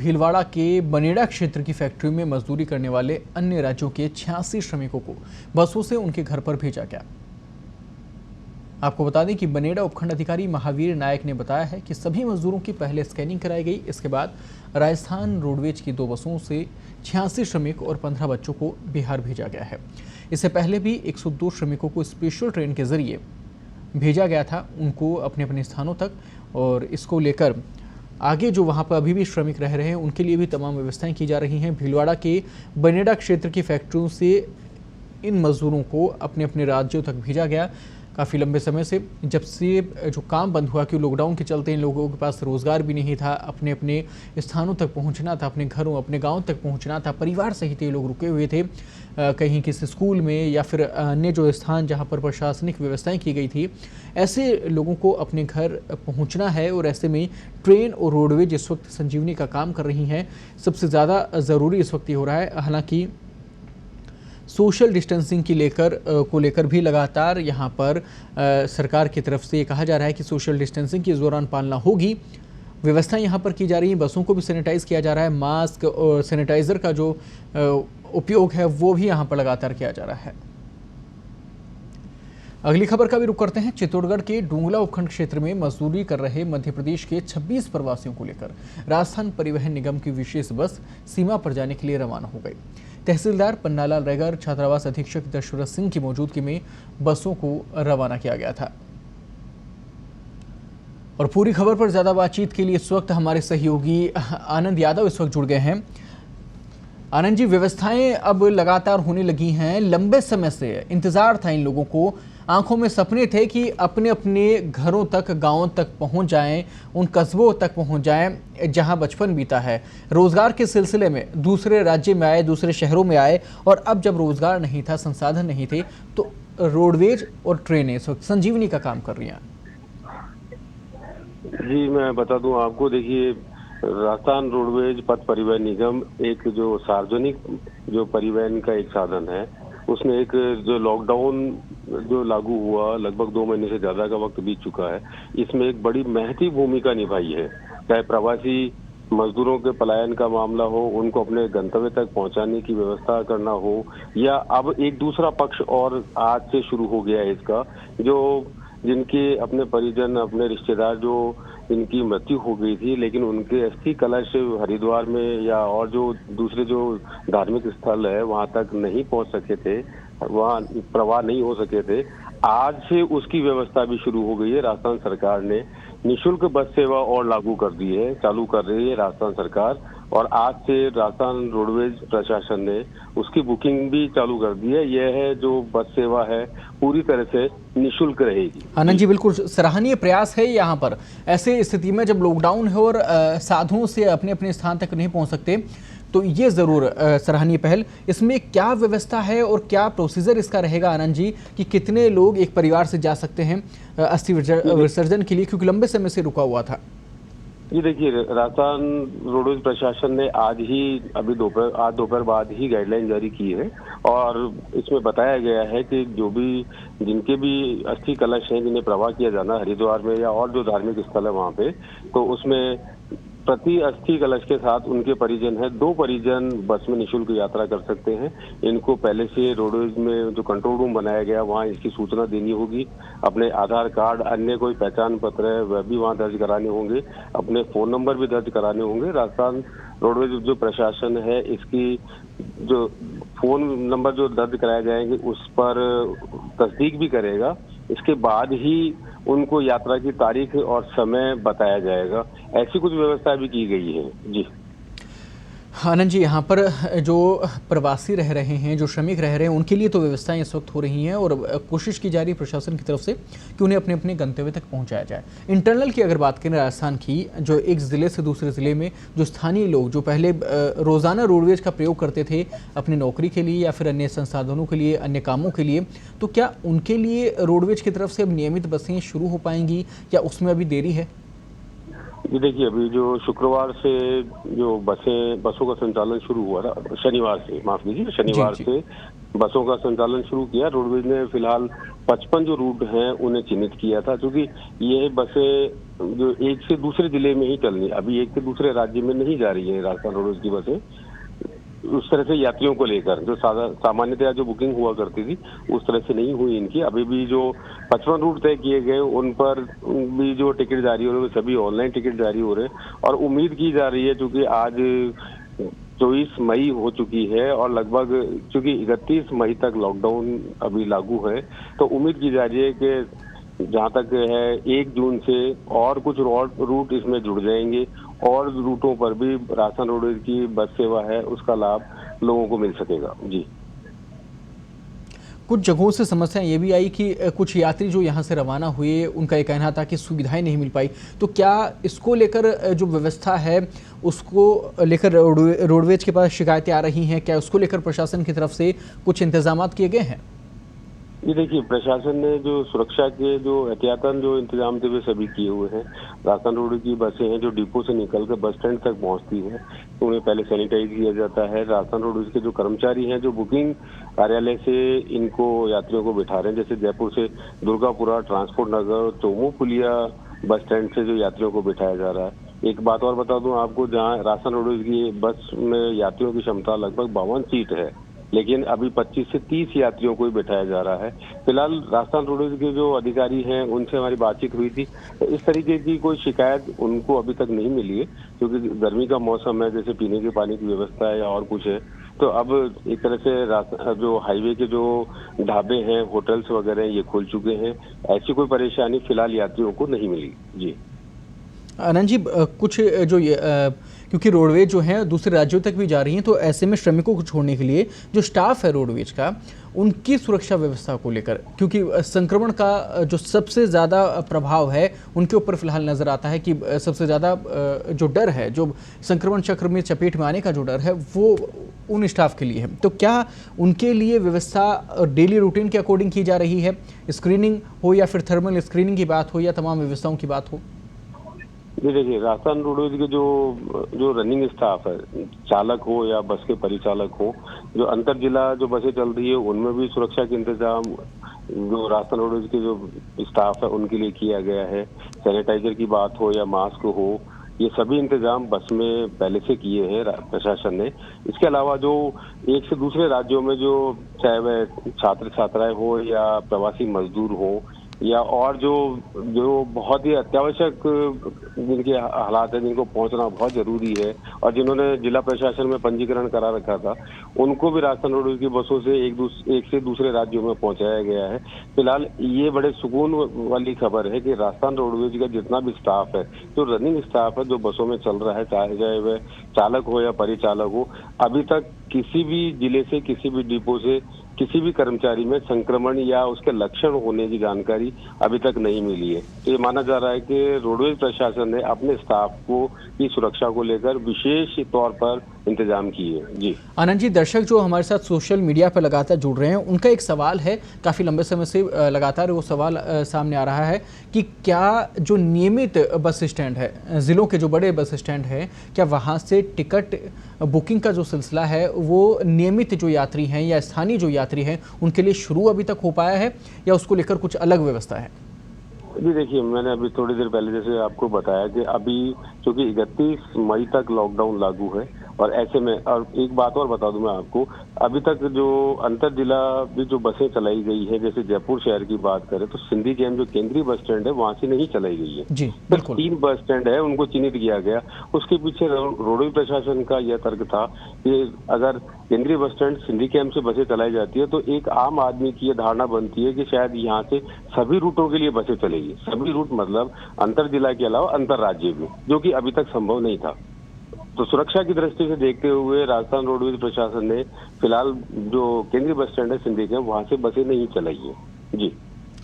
भीलवाड़ा के बनेड़ा क्षेत्र की फैक्ट्री में मजदूरी करने वाले अन्य राज्यों के 86 श्रमिकों को बसों से उनके घर पर भेजा गया। आपको बता दें कि बनेड़ा उपखंड अधिकारी महावीर नायक ने बताया है कि सभी मजदूरों की पहले स्कैनिंग कराई गई। इसके बाद राजस्थान रोडवेज की 2 बसों से 86 श्रमिक और 15 बच्चों को बिहार भेजा गया है। इससे पहले भी 102 श्रमिकों को स्पेशल ट्रेन के जरिए भेजा गया था उनको अपने अपने स्थानों तक, और इसको लेकर आगे जो वहाँ पर अभी भी श्रमिक रह रहे हैं उनके लिए भी तमाम व्यवस्थाएं की जा रही हैं। भीलवाड़ा के बनेड़ा क्षेत्र की फैक्ट्रियों से इन मजदूरों को अपने अपने राज्यों तक भेजा गया। काफ़ी लंबे समय से जब से जो काम बंद हुआ कि लॉकडाउन के चलते इन लोगों के पास रोज़गार भी नहीं था, अपने अपने स्थानों तक पहुंचना था, अपने घरों अपने गांव तक पहुंचना था, परिवार सहित ये लोग रुके हुए थे कहीं किसी स्कूल में या फिर अन्य जो स्थान जहां पर प्रशासनिक व्यवस्थाएं की गई थी। ऐसे लोगों को अपने घर पहुंचना है और ऐसे में ट्रेन और रोडवेज इस वक्त संजीवनी का काम कर रही हैं। सबसे ज़्यादा ज़रूरी इस वक्त ये हो रहा है। हालांकि सोशल डिस्टेंसिंग की लेकर भी लगातार यहाँ पर सरकार की तरफ से कहा जा रहा है कि सोशल डिस्टेंसिंग की इस दौरान पालना होगी। व्यवस्थाएं यहाँ पर की जा रही हैं, बसों को भी सैनिटाइज किया जा रहा है, मास्क और सैनिटाइज़र का जो उपयोग है वो भी यहाँ पर लगातार किया जा रहा है। अगली खबर का भी रुख करते हैं। चित्तौड़गढ़ के डूंगला उपखंड क्षेत्र में मजदूरी कर रहे मध्य प्रदेश के 26 प्रवासियों को लेकर राजस्थान परिवहन निगम की विशेष बस सीमा पर जाने के लिए रवाना हो गई। तहसीलदार पन्नालाल रेगर, छात्रावास अधीक्षक दशरथ सिंह की मौजूदगी में बसों को रवाना किया गया था। और पूरी खबर पर ज्यादा बातचीत के लिए इस वक्त हमारे सहयोगी आनंद यादव इस वक्त जुड़ गए हैं। आनंद जी, व्यवस्थाएं अब लगातार होने लगी हैं। लंबे समय से इंतजार था इन लोगों को, आंखों में सपने थे कि अपने अपने घरों तक, गांवों तक पहुंच जाएं, उन कस्बों तक पहुंच जाएं जहां बचपन बीता है। रोजगार के सिलसिले में दूसरे राज्य में आए, दूसरे शहरों में आए, और अब जब रोजगार नहीं था, संसाधन नहीं थे, तो रोडवेज और ट्रेनें इस वक्त संजीवनी का काम कर रही हैं। जी, मैं बता दूं आपको, देखिए, राजस्थान रोडवेज पथ परिवहन निगम एक जो सार्वजनिक जो परिवहन का एक साधन है, उसने एक जो लॉकडाउन जो लागू हुआ, लगभग 2 महीने से ज्यादा का वक्त बीत चुका है, इसमें एक बड़ी महती भूमिका निभाई है। चाहे प्रवासी मजदूरों के पलायन का मामला हो, उनको अपने गंतव्य तक पहुंचाने की व्यवस्था करना हो, या अब एक दूसरा पक्ष और आज से शुरू हो गया है इसका, जो जिनके अपने परिजन, अपने रिश्तेदार जो इनकी मृत्यु हो गई थी, लेकिन उनके अस्थि कलश हरिद्वार में या और जो दूसरे जो धार्मिक स्थल है वहां तक नहीं पहुंच सके थे, वहां प्रवाह नहीं हो सके थे, आज से उसकी व्यवस्था भी शुरू हो गई है। राजस्थान सरकार ने निःशुल्क बस सेवा और लागू कर दी है, चालू कर रही है राजस्थान सरकार, और आज से राजस्थान रोडवेज प्रशासन ने उसकी बुकिंग भी चालू कर दी है। यह है जो बस सेवा है पूरी तरह से निःशुल्क रहेगी। आनंद जी, बिल्कुल सराहनीय प्रयास है यहाँ पर। ऐसे स्थिति में जब लॉकडाउन है और साधुओं से अपने अपने स्थान तक नहीं पहुँच सकते, तो ये जरूर सराहनीय पहल। इसमें क्या व्यवस्था है और क्या प्रोसीजर इसका रहेगा आनंद जी, कि कितने लोग एक परिवार से जा सकते हैं अस्थि विसर्जन के लिए, क्योंकि लंबे समय से रुका हुआ था? जी देखिए, राजस्थान रोडवेज प्रशासन ने आज दोपहर बाद ही गाइडलाइन जारी की है, और इसमें बताया गया है कि जिनके भी अस्थि कलश हैं, जिन्हें प्रवाह किया जाना हरिद्वार में या और जो धार्मिक स्थल है वहां पे, तो उसमें प्रति अस्थि कलश के साथ उनके परिजन है, 2 परिजन बस में निःशुल्क यात्रा कर सकते हैं। इनको पहले से रोडवेज में जो कंट्रोल रूम बनाया गया वहां इसकी सूचना देनी होगी। अपने आधार कार्ड, अन्य कोई पहचान पत्र है वह भी वहां दर्ज कराने होंगे, अपने फोन नंबर भी दर्ज कराने होंगे। राजस्थान रोडवेज जो प्रशासन है, इसकी जो फोन नंबर जो दर्ज कराए जाएंगे उस पर तस्दीक भी करेगा। इसके बाद ही उनको यात्रा की तारीख और समय बताया जाएगा। ऐसी कुछ व्यवस्था भी की गई है। जी आनंद जी, यहाँ पर जो प्रवासी रह रहे हैं, जो श्रमिक रह रहे हैं, उनके लिए तो व्यवस्थाएं इस वक्त हो रही हैं और कोशिश की जा रही है प्रशासन की तरफ से कि उन्हें अपने अपने गंतव्य तक पहुँचाया जाए। इंटरनल की अगर बात करें राजस्थान की, जो एक ज़िले से दूसरे ज़िले में जो स्थानीय लोग जो पहले रोज़ाना रोडवेज का प्रयोग करते थे अपनी नौकरी के लिए या फिर अन्य संसाधनों के लिए, अन्य कामों के लिए, तो क्या उनके लिए रोडवेज की तरफ से अब नियमित बसें शुरू हो पाएंगी या उसमें अभी देरी है? जी देखिए, अभी जो शुक्रवार से जो बसों का संचालन शुरू हुआ था, शनिवार से, माफ कीजिए, जी शनिवार जी। से बसों का संचालन शुरू किया। रोडवेज ने फिलहाल 55 जो रूट हैं उन्हें चिन्हित किया था, क्योंकि ये बसें जो एक से दूसरे जिले में ही चलनी, अभी एक से दूसरे राज्य में नहीं जा रही है राजस्थान रोडवेज की बसें। उस तरह से यात्रियों को लेकर जो सामान्यतया जो बुकिंग हुआ करती थी उस तरह से नहीं हुई इनकी। अभी भी जो 55 रूट तय किए गए उन पर भी जो टिकट जारी हो रहे हैं सभी ऑनलाइन टिकट जारी हो रहे हैं, और उम्मीद की जा रही है, क्योंकि आज 24 मई हो चुकी है और लगभग चूंकि 31 मई तक लॉकडाउन अभी लागू है, तो उम्मीद की जा रही है कि जहां तक है 1 जून से और कुछ रूट इसमें जुड़ जाएंगे और रूटों पर भी राजस्थान रोडवेज की बस सेवा है उसका लाभ लोगों को मिल सकेगा। जी। कुछ जगहों से समस्या ये भी आई कि कुछ यात्री जो यहाँ से रवाना हुए उनका ये कहना था कि सुविधाएं नहीं मिल पाई, तो क्या इसको लेकर जो व्यवस्था है उसको लेकर रोडवेज के पास शिकायतें आ रही हैं? क्या उसको लेकर प्रशासन की तरफ से कुछ इंतजाम किए गए हैं? ये देखिए, प्रशासन ने जो सुरक्षा के जो एहतियातन जो इंतजाम थे वे सभी किए हुए हैं। राजस्थान रोडवेज की बसें हैं जो डिपो से निकल कर बस स्टैंड तक पहुंचती हैं, तो उन्हें पहले सैनिटाइज किया जाता है। राजस्थान रोडवेज के जो कर्मचारी हैं जो बुकिंग कार्यालय से इनको यात्रियों को बिठा रहे हैं, जैसे जयपुर से दुर्गापुरा, ट्रांसपोर्ट नगर, चोमू पुलिया बस स्टैंड से जो यात्रियों को बिठाया जा रहा है। एक बात और बता दूं आपको, जहां राजस्थान रोडवेज की बस में यात्रियों की क्षमता लगभग 52 सीट है, लेकिन अभी 25 से 30 यात्रियों को ही बैठाया जा रहा है। फिलहाल राजस्थान रोडवेज के जो अधिकारी हैं उनसे हमारी बातचीत हुई थी, तो इस तरीके की कोई शिकायत उनको अभी तक नहीं मिली है, क्योंकि गर्मी का मौसम है, जैसे पीने के पानी की व्यवस्था है या और कुछ है, तो अब एक तरह से जो हाईवे के जो ढाबे हैं, होटल्स वगैरह ये खुल चुके हैं। ऐसी कोई परेशानी फिलहाल यात्रियों को नहीं मिली। जी। आनंद जी, कुछ जो क्योंकि रोडवेज जो है दूसरे राज्यों तक भी जा रही हैं, तो ऐसे में श्रमिकों को छोड़ने के लिए जो स्टाफ है रोडवेज का, उनकी सुरक्षा व्यवस्था को लेकर, क्योंकि संक्रमण का जो सबसे ज़्यादा प्रभाव है उनके ऊपर फिलहाल नज़र आता है कि सबसे ज़्यादा जो डर है, जो संक्रमण चक्र में चपेट में आने का जो डर है, वो उन स्टाफ के लिए है। तो क्या उनके लिए व्यवस्था डेली रूटीन के अकॉर्डिंग की जा रही है? स्क्रीनिंग हो या फिर थर्मल स्क्रीनिंग की बात हो या तमाम व्यवस्थाओं की बात हो? जी देखिए, राजस्थान रोडवेज के जो रनिंग स्टाफ है, चालक हो या बस के परिचालक हो, जो अंतर जिला जो बसें चल रही है उनमें भी सुरक्षा के इंतजाम जो राजस्थान रोडवेज के जो स्टाफ है उनके लिए किया गया है। सैनिटाइजर की बात हो या मास्क हो, ये सभी इंतजाम बस में पहले से किए हैं प्रशासन ने। इसके अलावा जो एक से दूसरे राज्यों में जो चाहे वह छात्र छात्राएं हो या प्रवासी मजदूर हो या और जो बहुत ही अत्यावश्यक जिनके हालात है, जिनको पहुंचना बहुत जरूरी है और जिन्होंने जिला प्रशासन में पंजीकरण करा रखा था, उनको भी राजस्थान रोडवेज की बसों से एक से दूसरे राज्यों में पहुंचाया गया है। फिलहाल ये बड़े सुकून वाली खबर है कि राजस्थान रोडवेज का जितना भी स्टाफ है, जो रनिंग स्टाफ है, जो बसों में चल रहा है, चाहे वह चालक हो या परिचालक हो, अभी तक किसी भी जिले से, किसी भी डिपो से, किसी भी कर्मचारी में संक्रमण या उसके लक्षण होने की जानकारी अभी तक नहीं मिली है। तो ये माना जा रहा है कि रोडवेज प्रशासन ने अपने स्टाफ को की सुरक्षा को लेकर विशेष तौर पर इंतजाम किए। जी आनंद जी, दर्शक जो हमारे साथ सोशल मीडिया पर लगातार जुड़ रहे हैं, उनका एक सवाल है, काफ़ी लंबे समय से लगातार वो सवाल सामने आ रहा है कि क्या जो नियमित बस स्टैंड है, ज़िलों के जो बड़े बस स्टैंड हैं, क्या वहाँ से टिकट बुकिंग का जो सिलसिला है वो नियमित जो यात्री हैं या स्थानीय जो यात्री हैं उनके लिए शुरू अभी तक हो पाया है या उसको लेकर कुछ अलग व्यवस्था है? जी देखिए, मैंने अभी थोड़ी देर पहले जैसे आपको बताया कि अभी चूंकि 31 मई तक लॉकडाउन लागू है, और ऐसे में और एक बात और बता दूं मैं आपको, अभी तक जो अंतर जिला भी जो बसें चलाई गई है, जैसे जयपुर शहर की बात करें तो सिंधी कैंप जो केंद्रीय बस स्टैंड है वहां से नहीं चलाई गई है। जी तो बिल्कुल। 3 बस स्टैंड है उनको चिन्हित किया गया। उसके पीछे रोडवेज प्रशासन का यह तर्क था कि अगर केंद्रीय बस स्टैंड सिंधी कैंप से बसें चलाई जाती है तो एक आम आदमी की यह धारणा बनती है कि शायद यहाँ से सभी रूटों के लिए बसें चलेगी। सभी रूट मतलब अंतर जिला के अलावा अंतर राज्य भी, जो कि अभी तक संभव नहीं था। तो सुरक्षा की दृष्टि से देखते हुए राजस्थान रोडवेज प्रशासन ने फिलहाल जो केंद्रीय बस स्टैंड है सिंधी कैंप, वहां से बसें नहीं चलाई है। जी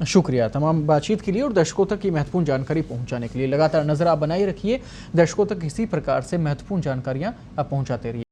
शुक्रिया तमाम बातचीत के लिए और दर्शकों तक की महत्वपूर्ण जानकारी पहुंचाने के लिए। लगातार नजर आप बनाए रखिए, दर्शकों तक इसी प्रकार से महत्वपूर्ण जानकारियां आप पहुंचाते रहिए।